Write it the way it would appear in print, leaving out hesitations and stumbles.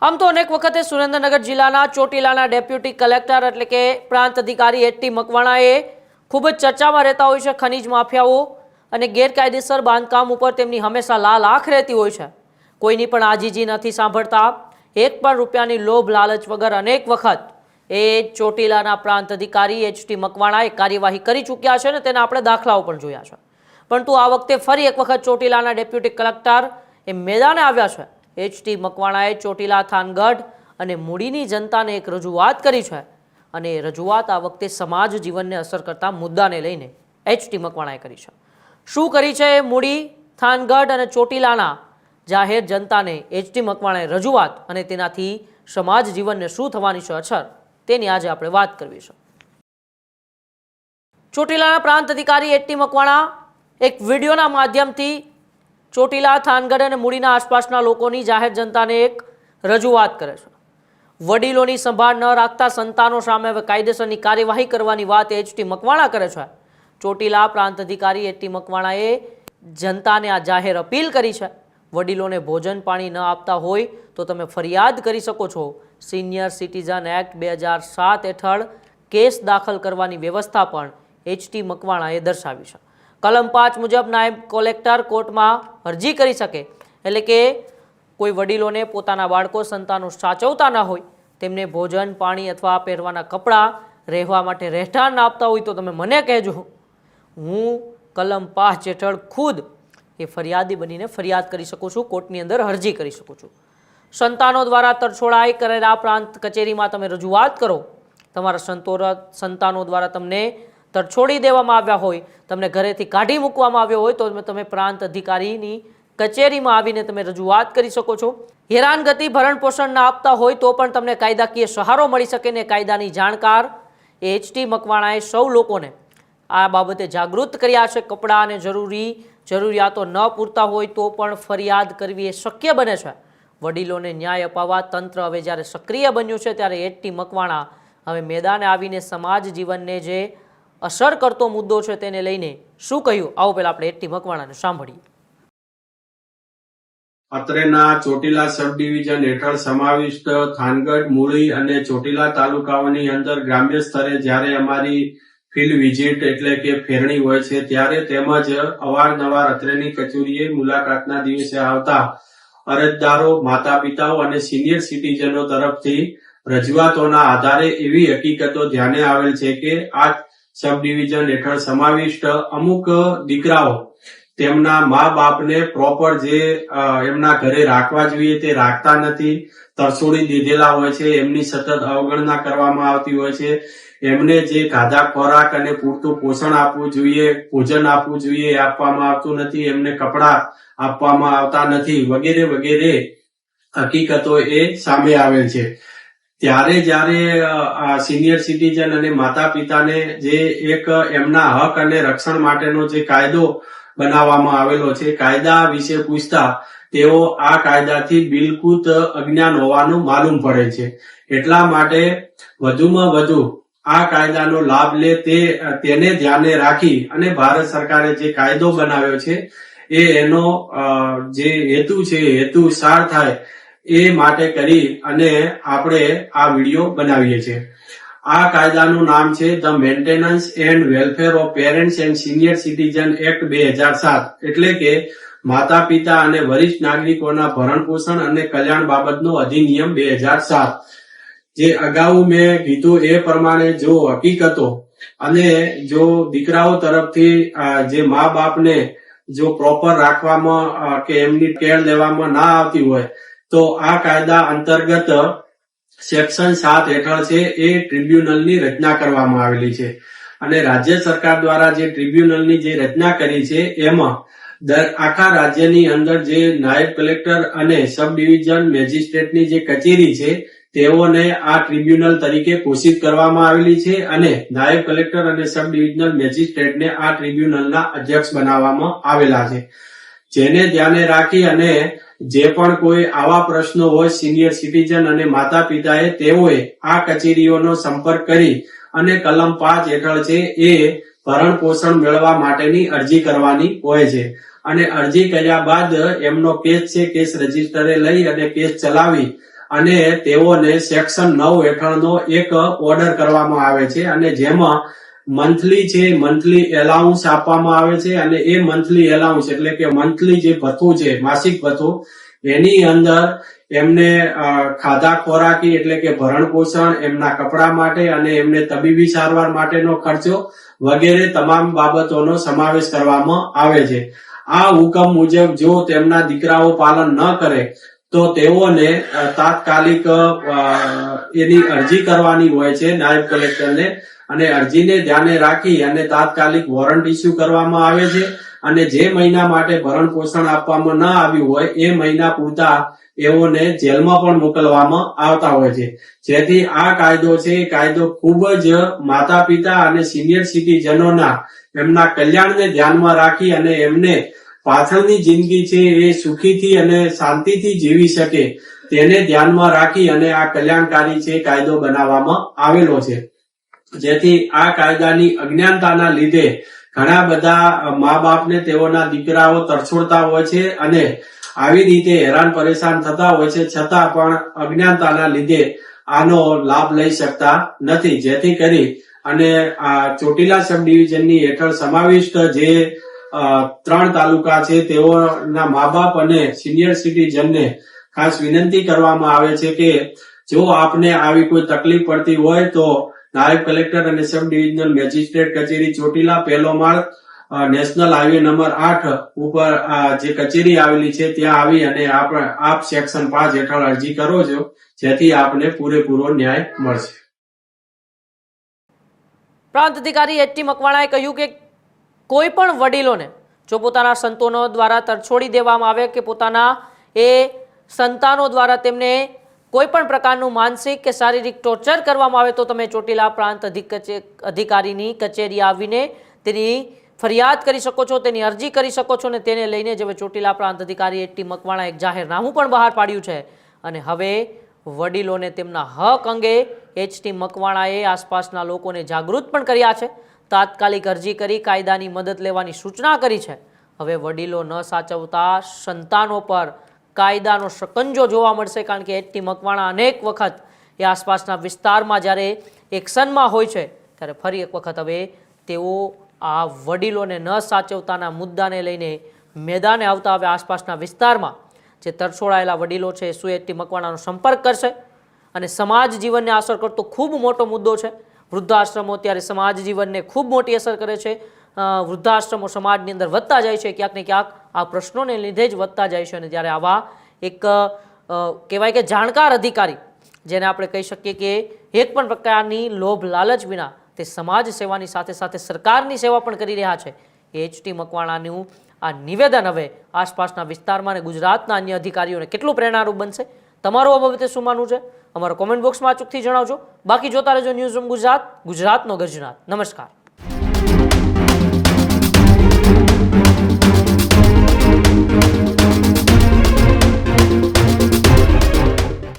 આમ તો અનેક વખતે સુરેન્દ્રનગર જિલ્લાના ચોટીલાના ડેપ્યુટી કલેક્ટર એટલે કે પ્રાંત અધિકારી એટી મકવાણાએ ખૂબ જ ચર્ચામાં રહેતા હોય છે। ખનીજ માફિયાઓ અને ગેરકાયદેસર બાંધકામ ઉપર તેમની હંમેશા લાલ આંખ રહેતી હોય છે। કોઈની પણ આજીજી નથી સાંભળતા। એક પણ રૂપિયાની લોભ લાલચ વગર અનેક વખત એ ચોટીલાના પ્રાંત અધિકારી એચટી મકવાણાએ કાર્યવાહી કરી ચૂક્યા છે અને તેના આપણે દાખલાઓ પણ જોયા છે। પરંતુ આ વખતે ફરી એક વખત ચોટીલાના ડેપ્યુટી કલેક્ટર એ મેદાને આવ્યા છે। એચટી મકવાણાએ ચોટીલા, થાનગઢ અને મૂડીની જનતાને એક રજૂઆત કરી છે અને એ રજૂઆત આ વખતે સમાજ જીવનને અસર કરતા મુદ્દાને લઈને એચટી મકવાણાએ કરી છે। શું કરી છે એ મૂડી, થાનગઢ અને ચોટીલાના જાહેર જનતાને એચટી મકવાણાએ રજૂઆત અને તેનાથી સમાજ જીવનને શું થવાની છે અસર તેની આજે આપણે વાત કરવી છે। ચોટીલાના પ્રાંત અધિકારી એચટી મકવાણા એક વિડીયોના માધ્યમથી ચોટીલા, થાનગઢ અને મૂડીના આસપાસના લોકોની જાહેર જનતાને એક રજૂઆત કરે છે। વડીલોની સંભાળ ન રાખતા સંતાનો સામે હવે કાયદેસરની કાર્યવાહી કરવાની વાત એચટી મકવાણા કરે છે। ચોટીલા પ્રાંત અધિકારી એચટી મકવાણાએ જનતાને આ જાહેર અપીલ કરી છે। વડીલોને ભોજન પાણી ન આપતા હોય તો તમે ફરિયાદ કરી શકો છો। સિનિયર સિટીઝન એક્ટ 2007 હેઠળ કેસ દાખલ કરવાની વ્યવસ્થા પણ એચટી મકવાણાએ દર્શાવી છે। કલમ 5 મુજબ નાયબ કલેક્ટર કોર્ટમાં અરજી કરી શકે, એટલે કે કોઈ વડીલોને પોતાના બાળકો સંતાનો સાચવતા ન હોય, તેમને ભોજન પાણી અથવા પહેરવાના કપડાં, રહેવા માટે રહેઠાણ ના આપતા હોય તો તમે મને કહેજો। હું કલમ 5 હેઠળ ખુદ એ ફરિયાદી બનીને ફરિયાદ કરી શકું છું, કોર્ટની અંદર અરજી કરી શકું છું। સંતાનો દ્વારા તરછોડાઈ કરેલા પ્રાંત કચેરીમાં તમે રજૂઆત કરો। તમારા સંતાનો દ્વારા તમને તરછોડી દેવામાં આવ્યા હોય, તમને ઘરેથી કાઢી મૂકવામાં આવ્યો હોય તો તમે પ્રાંત અધિકારીની કચેરીમાં આવીને તમે રજૂઆત કરી શકો છો। હેરાનગતિ, ભરણ પોષણ ના આપતા હોય તો પણ તમને કાયદાકીય સહારો મળી શકે ને કાયદાની જાણકાર એચટી મકવાણાએ સૌ લોકોને આ બાબતે જાગૃત કર્યા છે। કપડાં અને જરૂરિયાતો ન પૂરતા હોય તો પણ ફરિયાદ કરવી એ શક્ય બને છે। વડીલોને ન્યાય અપાવવા તંત્ર હવે જ્યારે સક્રિય બન્યું છે ત્યારે એચટી મકવાણા હવે મેદાને આવીને સમાજ જીવનને જે અસર કરતો મુદ્દો છે તેને લઈને શું કહ્યું, આવો પહેલા આપણે એચટી મકવાણાને સાંભળીએ। અત્રેના ચોટીલા સબ ડિવિઝન હેઠળ સમાવિષ્ટ થાનગઢ, મૂળી અને ચોટીલા તાલુકાઓની અંદર ગ્રામ્ય સ્તરે જ્યારે અમારી ફિલ્ડ વિઝિટ એટલે કે ફેરણી હોય છે ત્યારે તેમજ અવારનવાર અત્રેની કચેરીએ મુલાકાતના દિવસે આવતા અરજદારો, માતા પિતાઓ અને સિનિયર સિટીઝનો તરફથી રજૂઆતોના આધારે એવી હકીકતો ધ્યાને આવેલ છે કે આ સબ ડિવિઝન હેઠળ સમાવિષ્ટ અમુક દીકરાઓ તેમના મા બાપને પ્રોપર જે એમના ઘરે રાખવા જોઈએ તે રાખતા નથી, તરછોડી દીધેલા હોય છે, એમની સતત અવગણના કરવામાં આવતી હોય છે, એમને જે ખાધા ખોરાક અને પૂરતું પોષણ આપવું જોઈએ, ભોજન આપવું જોઈએ એ આપવામાં આવતું નથી, એમને કપડા આપવામાં આવતા નથી વગેરે વગેરે હકીકતો એ સામે આવેલ છે। ત્યારે જ્યારે સિનિયર સિટીઝન અને માતા પિતાને જે એક એમના હક અને રક્ષણ માટેનો જે કાયદો બનાવવામાં આવેલો છે, કાયદા વિશે પૂછતા તેઓ આ કાયદાથી બિલકુલ અજ્ઞાન હોવાનું માલુમ પડે છે। એટલા માટે વધુમાં વધુ આ કાયદાનો લાભ લે તેને ધ્યાને રાખી અને ભારત સરકારે જે કાયદો બનાવ્યો છે એનો જે હેતુ છે હેતુ સાર થાય એ માટે કરી અને આપણે આ વિડીયો બનાવીએ છીએ। આ કાયદાનું નામ છે the maintenance and welfare of parents and senior citizen act 2007, એટલે કે માતા પિતા અને વરિષ્ઠ નાગરિકોના ભરણ પોષણ અને કલ્યાણ બાબતનો અધિનિયમ 2007। જે અગાઉ મેં કીધું એ પ્રમાણે જો હકીકતો અને જો દીકરાઓ તરફથી જે મા બાપને જો પ્રોપર રાખવામાં કે એમની કેર લેવામાં ના આવતી હોય તો આ કાયદા અંતર્ગત સેક્શન 7 હેઠળ છે એ ટ્રિબ્યુનલની રચના કરવામાં આવેલી છે અને રાજ્ય સરકાર દ્વારા જે ટ્રિબ્યુનલની જે રચના કરી છે એમાં આખા રાજ્યની અંદર જે નાયબ કલેક્ટર અને સબ ડિવિઝન મેજિસ્ટ્રેટની જે કચેરી છે તેઓને આ ટ્રિબ્યુનલ તરીકે ઘોષિત કરવામાં આવેલી છે અને નાયબ કલેક્ટર અને સબ ડિવિઝનલ મેજિસ્ટ્રેટને આ ટ્રિબ્યુનલના અધ્યક્ષ બનાવવામાં આવેલા છે। જેને ધ્યાને રાખી અને જે પણ કોઈ આવા પ્રશ્નો હોય સિનિયર સિટીઝન અને માતા પિતાએ તેઓએ આ કચેરીઓનો સંપર્ક કરી અને કલમ 5 હેઠળ છે એ ભરણ પોષણ મેળવવા માટેની અરજી કરવાની હોય છે અને અરજી કર્યા બાદ એમનો કેસ છે કેસ રજીસ્ટરે લઈ અને કેસ ચલાવી અને તેઓને સેક્શન 9 હેઠળનો એક ઓર્ડર કરવામાં આવે છે અને જેમાં મંથલી એલાઉન્સ આપવામાં આવે છે અને એ મંથલી એલાઉન્સ એટલે કે મંથલી જે ભથ્થું છે, માસિક ભથ્થું, એની અંદર એમને ખાધા ખોરાકી એટલે કે ભરણ પોષણ, એમના કપડા માટે અને એમને તબીબી સારવાર માટેનો ખર્ચો વગેરે તમામ બાબતોનો સમાવેશ કરવામાં આવે છે. આ હુકમ મુજબ જો તેમના દીકરાઓ પાલન ન કરે તો તેઓને તાત્કાલિક એની અરજી કરવાની હોય છે નાયબ કલેક્ટરને, અને અરજીને ધ્યાને રાખી અને તાત્કાલિક વોરંટ ઇસ્યુ કરવામાં આવે છે અને જે મહિના માટે ભરણ પોષણ આપવામાં ન આવ્યું હોય એ મહિના પૂરતા એઓને જેલમાં પણ મોકલવામાં આવતા હોય છે. જેથી આ કાયદો છે એ કાયદો ખૂબ જ માતા પિતા અને સિનિયર સિટીઝનોના એમના કલ્યાણને ધ્યાનમાં રાખી અને એમને પાછળની જિંદગી છે એ સુખીથી અને શાંતિથી જીવી શકે તેને ધ્યાનમાં રાખી અને આ કલ્યાણકારી છે કાયદો બનાવવામાં આવેલો છે. જેથી આ કાયદાની અજ્ઞાનતાના લીધે ઘણા બધા મા બાપને તેઓના દીકરાઓ તરછોડતા હોય છે અને આવી રીતે હેરાન પરેશાન થતા હોય છે, છતાં પણ અજ્ઞાનતાના લીધે આનો લાભ લઈ શકતા નથી. જેથી કરી અને આ ચોટીલા સબ ડિવિઝનની હેઠળ સમાવિષ્ટ જે 3 તાલુકા છે તેઓના મા બાપ અને સિનિયર સિટીઝનને ખાસ વિનંતી કરવામાં આવે છે કે જો આપને આવી કોઈ તકલીફ પડતી હોય તો નાયબ કલેક્ટર અને સબ ડિવિઝનલ મેજિસ્ટ્રેટ કચેરી ચોટીલા, પહેલો માળ, નેશનલ હાઈવે નંબર 8 ઉપર જે કચેરી આવેલી છે ત્યાં આવી અને આપ સેક્શન 5 હેઠળ અરજી કરો છો, જેથી આપને પૂરેપૂરો ન્યાય મળશે. પ્રાંત અધિકારી એચ.ટી. મકવાણાએ કહ્યું કે કોઈ પણ વડીલોને જો પોતાના સંતાનો દ્વારા તરછોડી દેવામાં આવે કે પોતાના એ સંતાનો દ્વારા તેમને કોઈ પણ પ્રકારનું માનસિક કે શારીરિક ટોર્ચર કરવામાં આવે તો તમે ચોટીલા પ્રાંત અધિકારીની કચેરી આવીને તેની ફરિયાદ કરી શકો છો, તેની અરજી કરી શકો છો અને તેને લઈને જ હવે ચોટીલા પ્રાંત અધિકારી એચ.ટી. મકવાણા એક જાહેરનામું પણ બહાર પાડ્યું છે અને હવે વડીલોને તેમના હક અંગે એચ.ટી. મકવાણાએ આસપાસના લોકોને જાગૃત પણ કર્યા છે. તાત્કાલિક અરજી કરી કાયદાની મદદ લેવાની સૂચના કરી છે. હવે વડીલો ન સાચવતા સંતાનો પર કાયદાનો શકંજો જોવા મળશે, કારણ કે એચ.ટી. મકવાણા અનેક વખત એ આસપાસના વિસ્તારમાં જ્યારે એક્શનમાં હોય છે ત્યારે ફરી એક વખત હવે તેઓ આ વડીલોને ન સાચવતાના મુદ્દાને લઈને મેદાને આવતા હવે આસપાસના વિસ્તારમાં જે તરછોડાયેલા વડીલો છે શું એચ.ટી. મકવાણાનો સંપર્ક કરશે. અને સમાજ જીવનને અસર કરતો ખૂબ મોટો મુદ્દો છે. વૃદ્ધાશ્રમો ત્યારે સમાજ જીવનને ખૂબ મોટી અસર કરે છે. વૃદ્ધાશ્રમો સમાજની અંદર વધતા જાય છે, ક્યાંક ને ક્યાંક આ પ્રશ્નોને લીધે જ વધતા જાય છે. અને જ્યારે આવા એક કહેવાય કે જાણકાર અધિકારી, જેને આપણે કહી શકીએ કે એક પણ પ્રકારની લોભ લાલચ વિના તે સમાજ સેવાની સાથે સાથે સરકારની સેવા પણ કરી રહ્યા છે, એચ.ટી. મકવાણાનું આ નિવેદન હવે આસપાસના વિસ્તારમાં અને ગુજરાતના અન્ય અધિકારીઓને કેટલું પ્રેરણારૂપ બનશે, તમારું આ બાબતે શું માનવું છે અમારો કોમેન્ટ બોક્સમાં અચૂકથી જણાવજો. બાકી જોતા રહેજો ન્યૂઝ રૂમ ગુજરાત, ગુજરાતનો ગર્જનાત. નમસ્કાર.